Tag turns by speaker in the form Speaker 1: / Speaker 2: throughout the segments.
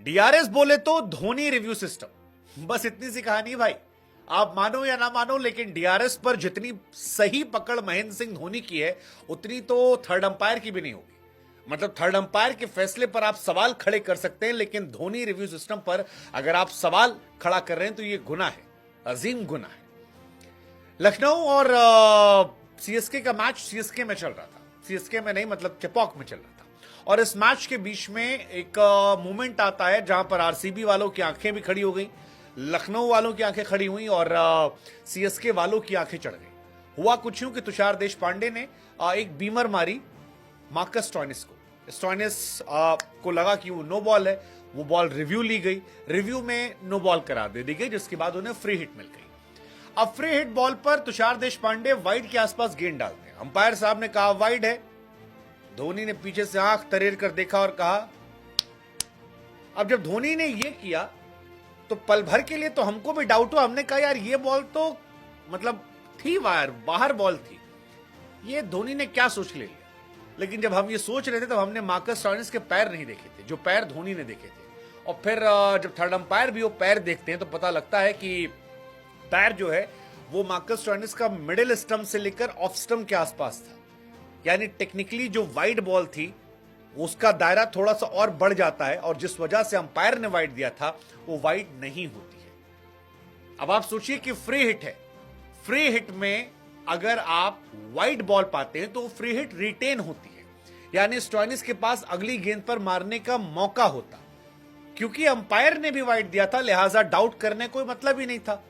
Speaker 1: DRS बोले तो Dhoni review system, बस इतनी सी कहानी भाई। आप मानो या ना मानो, लेकिन डीआरएस पर जितनी सही पकड़ महेंद्र सिंह धोनी की है उतनी तो थर्ड अंपायर की भी नहीं होगी। मतलब थर्ड अंपायर के फैसले पर आप सवाल खड़े कर सकते हैं, लेकिन धोनी रिव्यू सिस्टम पर अगर आप सवाल खड़ा कर रहे हैं तो यह गुनाह है, अजीम गुनाह है। लखनऊ और सीएसके का मैच सीएसके में चल रहा था, सीएसके में नहीं मतलब चेपॉक में चल रहा था, और इस मैच के बीच में एक मोमेंट आता है जहां पर आरसीबी वालों की आंखें भी खड़ी हो गई, लखनऊ वालों की आंखें खड़ी हुई और सीएसके वालों की आंखें चढ़ गई। हुआ कुछ यूं कि तुषार देशपांडे ने एक बीमर मारी मार्कस स्टोइनिस को। स्टोइनिस को लगा कि वो नो बॉल है, वो बॉल रिव्यू ली गई, रिव्यू में नो बॉल करार दे दी गई, जिसके बाद उन्हें फ्री हिट मिल गई। अब फ्री हिट बॉल पर तुषार देशपांडे वाइड के आसपास गेंद डालते हैं। अंपायर साहब ने कहा वाइड है, धोनी ने पीछे से आंख तरेर कर देखा और कहा। अब जब धोनी ने यह किया तो पल भर के लिए तो हमको भी डाउट हुआ, हमने कहा यार ये बॉल तो मतलब थी वायर बाहर बॉल थी, ये धोनी ने क्या सोच ले लिया। लेकिन जब हम ये सोच रहे थे तब हमने मार्कस स्टोइनिस के पैर नहीं देखे थे, जो पैर धोनी ने देखे थे। और फिर जब थर्ड अंपायर भी वो पैर देखते हैं तो पता लगता है कि पैर जो है वो मार्कस स्टोइनिस का मिडिल स्टंप से लेकर ऑफ स्टंप के आसपास था। यानी टेक्निकली जो वाइड बॉल थी उसका दायरा थोड़ा सा और बढ़ जाता है, और जिस वजह से अंपायर ने वाइड दिया था वो वाइड नहीं होती है। अब आप सोचिए कि फ्री हिट है, फ्री हिट में अगर आप वाइड बॉल पाते हैं तो फ्री हिट रिटेन होती है, यानी स्टोइनिस के पास अगली गेंद पर मारने का मौका होता। क्योंकि अंपायर ने भी वाइड दिया था, लिहाजा डाउट करने कोई मतलब ही नहीं था।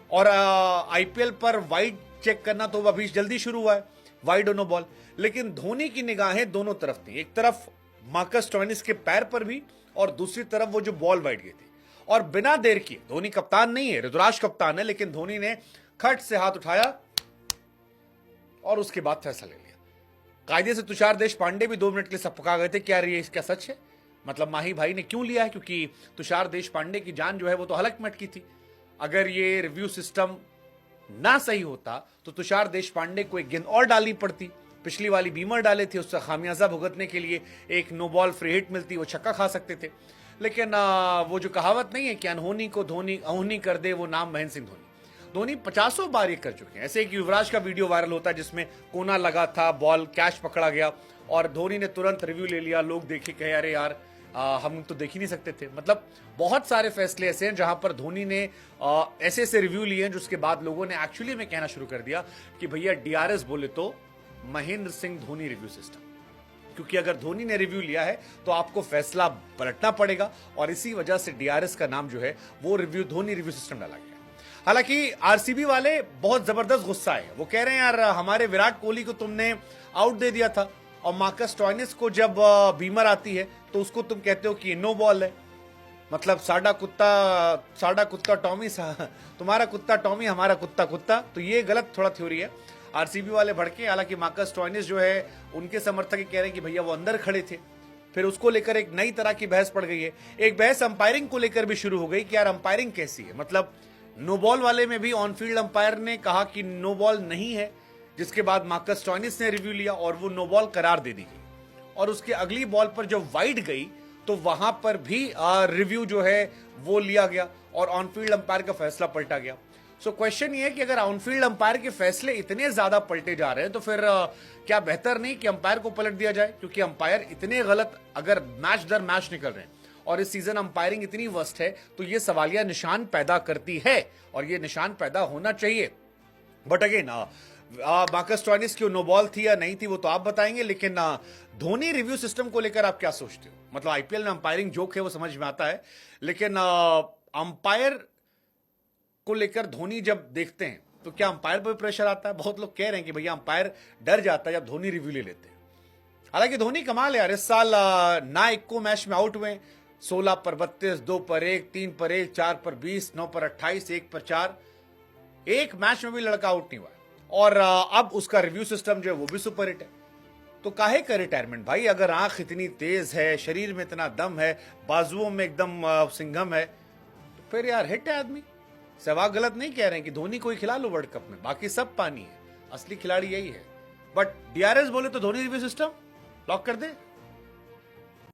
Speaker 1: और आईपीएल पर वाइड चेक करना तो अभी जल्दी शुरू हुआ है, वाइड और नो बॉल। लेकिन धोनी की निगाहें दोनों तरफ थी, एक तरफ मार्कस स्टोइनिस के पैर पर भी और दूसरी तरफ वो जो बॉल वाइड गई थी। और बिना देर किए, धोनी कप्तान नहीं है, ऋतुराज कप्तान है, लेकिन धोनी ने खट से हाथ उठाया और उसके बाद फैसला ले लिया। कायदे से तुषार देशपांडे भी 2 मिनट के लिए सपका गए थे, क्या ये क्या सच है, मतलब माही भाई ने क्यों लिया है, क्योंकि तुषार देशपांडे की जान जो है वो तो हलक में अटकी थी। अगर ये रिव्यू सिस्टम ना सही होता तो तुषार देशपांडे को एक गेंद और डालनी पड़ती, पिछली वाली बीमर डाले थे, उसका खामियाजा भुगतने के लिए एक नो बॉल फ्री हिट मिलती, वो छक्का खा सकते थे। लेकिन वो जो कहावत नहीं है कि अनहोनी को धोनी अहोनी कर दे, वो नाम महेंद्र सिंह धोनी। धोनी 50 बार ये कर चुके हैं। ऐसे एक युवराज का वीडियो वायरल होता है जिसमें कोना लगा था, बॉल कैच पकड़ा गया और धोनी ने तुरंत रिव्यू ले लिया, लोग देखे कहे अरे यार हम तो देख ही नहीं सकते थे। मतलब बहुत सारे फैसले ऐसे हैं जहां पर धोनी ने ऐसे ऐसे रिव्यू लिए हैं जिसके बाद लोगों ने एक्चुअली में कहना शुरू कर दिया कि भैया डीआरएस बोले तो महेंद्र सिंह धोनी रिव्यू सिस्टम। क्योंकि अगर धोनी ने रिव्यू लिया है तो आपको फैसला पलटना पड़ेगा, और इसी वजह से डीआरएस का नाम जो है वो रिव्यू धोनी रिव्यू सिस्टम डाला गया। हालांकि आरसीबी वाले बहुत जबरदस्त गुस्सा है, वो कह रहे हैं यार हमारे विराट कोहली को तुमने आउट दे दिया था, और मार्कस स्टोइनिस को जब बीमर आती है तो उसको तुम कहते हो कि नो बॉल है। मतलब साडा कुत्ता टॉमी तुम्हारा कुत्ता टॉमी, हमारा कुत्ता कुत्ता, तो ये गलत थोड़ा थ्योरी है। आरसीबी वाले भड़के, हालांकि मार्कस स्टोइनिस जो है उनके समर्थक कह रहे हैं कि भैया वो अंदर खड़े थे। फिर उसको लेकर एक नई तरह की बहस पड़ गई है। एक बहस अंपायरिंग को लेकर भी शुरू हो गई कि यार अंपायरिंग कैसी है। मतलब नो बॉल वाले में भी ऑन फील्ड अंपायर ने कहा कि नो बॉल नहीं है, जिसके बाद मार्कस स्टोइनिस ने रिव्यू लिया और वो नो बॉल करार दे दी गई। और उसके अगली बॉल पर जब वाइड गई तो वहां पर भी रिव्यू जो है वो लिया गया और ऑन फील्ड अंपायर का फैसला पलटा गया। सो क्वेश्चन ये है कि अगर ऑन फील्ड अंपायर के फैसले इतने ज्यादा पलटे जा रहे हैं तो फिर क्या बेहतर नहीं कि अंपायर को पलट दिया जाए, क्योंकि अंपायर इतने गलत अगर मैच दर मैच निकल रहे हैं और इस सीजन अंपायरिंग इतनी वर्स्ट है तो ये सवालिया निशान पैदा करती है, और ये निशान पैदा होना चाहिए। बट अगेन मार्कस स्टोइनिस की नो बॉल थी या नहीं थी वो तो आप बताएंगे, लेकिन धोनी रिव्यू सिस्टम को लेकर आप क्या सोचते हो? मतलब आईपीएल में अंपायरिंग जोक है वो समझ में आता है, लेकिन अंपायर को लेकर धोनी जब देखते हैं तो क्या अंपायर पर भी प्रेशर आता है? बहुत लोग कह रहे हैं कि भैया अंपायर डर जाता है जब धोनी रिव्यू ले लेते हैं। हालांकि धोनी कमाल है यार, इस साल ना एक को मैच में आउट हुए, 16 पर 32, 2 पर 1, 3 पर 1, 4 पर 20, 9 पर 28, 1 पर 4, एक मैच में भी लड़का आउट नहीं हुआ। और अब उसका रिव्यू सिस्टम जो है वो भी सुपर हिट है। तो काहे का रिटायरमेंट भाई? अगर आंख इतनी तेज है, शरीर में इतना दम है, बाजुओं में एकदम सिंघम है, तो फिर यार हिट है आदमी। सहवाग गलत नहीं कह रहे हैं कि धोनी को ही खिला लो वर्ल्ड कप में, बाकी सब पानी है, असली खिलाड़ी यही है। बट डीआरएस बोले तो धोनी रिव्यू सिस्टम लॉक कर दे।